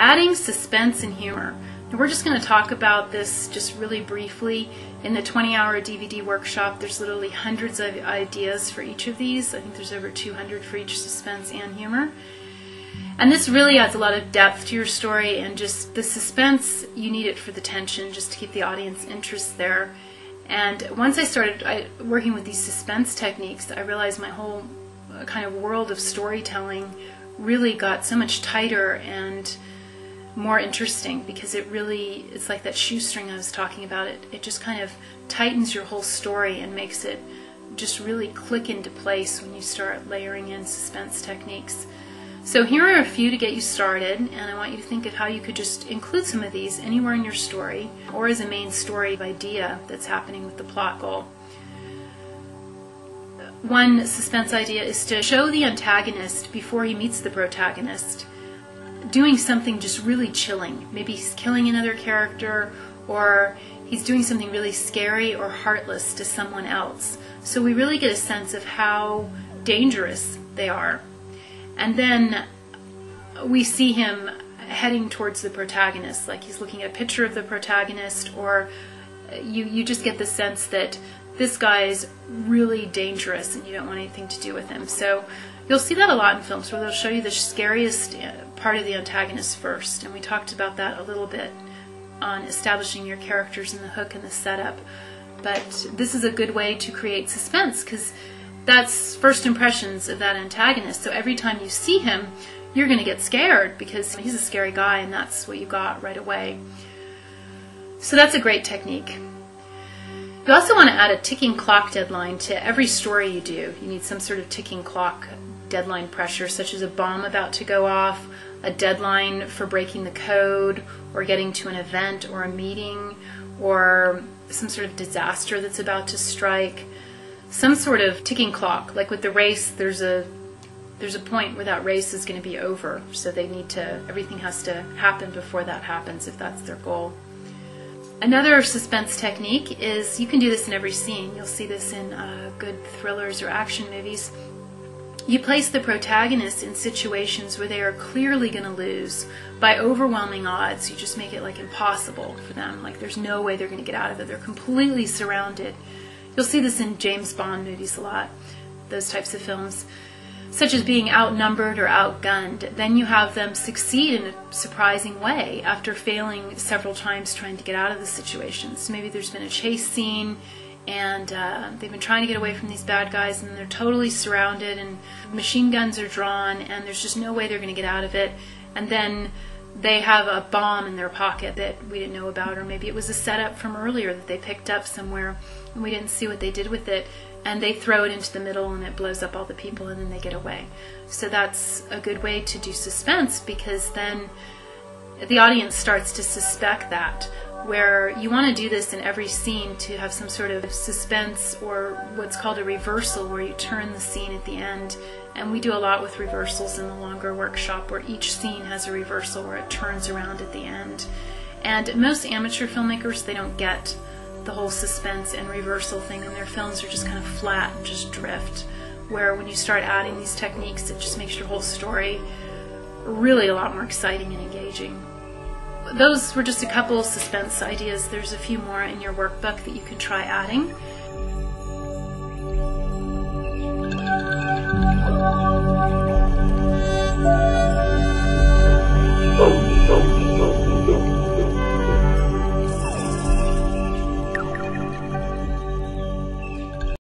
adding suspense and humor. And we're just going to talk about this just really briefly. In the 20-hour DVD workshop, there's literally hundreds of ideas for each of these. I think there's over 200 for each suspense and humor. And this really adds a lot of depth to your story, and just the suspense, you need it for the tension, just to keep the audience interest there. And once I started working with these suspense techniques, I realized my whole kind of world of storytelling really got so much tighter and more interesting, because it's like that shoestring I was talking about. It just kind of tightens your whole story and makes it just really click into place when you start layering in suspense techniques. So here are a few to get you started, and I want you to think of how you could just include some of these anywhere in your story or as a main story idea that's happening with the plot goal. One suspense idea is to show the antagonist before he meets the protagonist doing something just really chilling. Maybe he's killing another character, or he's doing something really scary or heartless to someone else. So we really get a sense of how dangerous they are. And then we see him heading towards the protagonist, like he's looking at a picture of the protagonist, or you just get the sense that this guy is really dangerous and you don't want anything to do with him. So you'll see that a lot in films, where they'll show you the scariest part of the antagonist first, and we talked about that a little bit on establishing your characters and the hook and the setup. But this is a good way to create suspense, because that's first impressions of that antagonist. So every time you see him, you're going to get scared, because he's a scary guy, and that's what you got right away. So that's a great technique. You also want to add a ticking clock deadline to every story you do. You need some sort of ticking clock deadline pressure, such as a bomb about to go off, a deadline for breaking the code, or getting to an event or a meeting, or some sort of disaster that's about to strike. Some sort of ticking clock. Like with the race, there's a point where that race is going to be over, so everything has to happen before that happens, if that's their goal. Another suspense technique is, you can do this in every scene. You'll see this in good thrillers or action movies. You place the protagonist in situations where they are clearly going to lose by overwhelming odds. You just make it like impossible for them. Like there's no way they're going to get out of it. They're completely surrounded. You'll see this in James Bond movies a lot, those types of films, such as being outnumbered or outgunned. Then you have them succeed in a surprising way after failing several times trying to get out of the situation. So maybe there's been a chase scene, and they've been trying to get away from these bad guys, and they're totally surrounded, and machine guns are drawn, and there's just no way they're going to get out of it. And then they have a bomb in their pocket that we didn't know about, or maybe it was a setup from earlier that they picked up somewhere and we didn't see what they did with it, and they throw it into the middle and it blows up all the people, and then they get away. So that's a good way to do suspense, because then the audience starts to suspect that, where you want to do this in every scene to have some sort of suspense, or what's called a reversal, where you turn the scene at the end. And we do a lot with reversals in the longer workshop, where each scene has a reversal where it turns around at the end. And most amateur filmmakers, they don't get the whole suspense and reversal thing, and their films are just kind of flat and just drift. Where when you start adding these techniques, it just makes your whole story really a lot more exciting and engaging. Those were just a couple of suspense ideas. There's a few more in your workbook that you can try adding. Oh.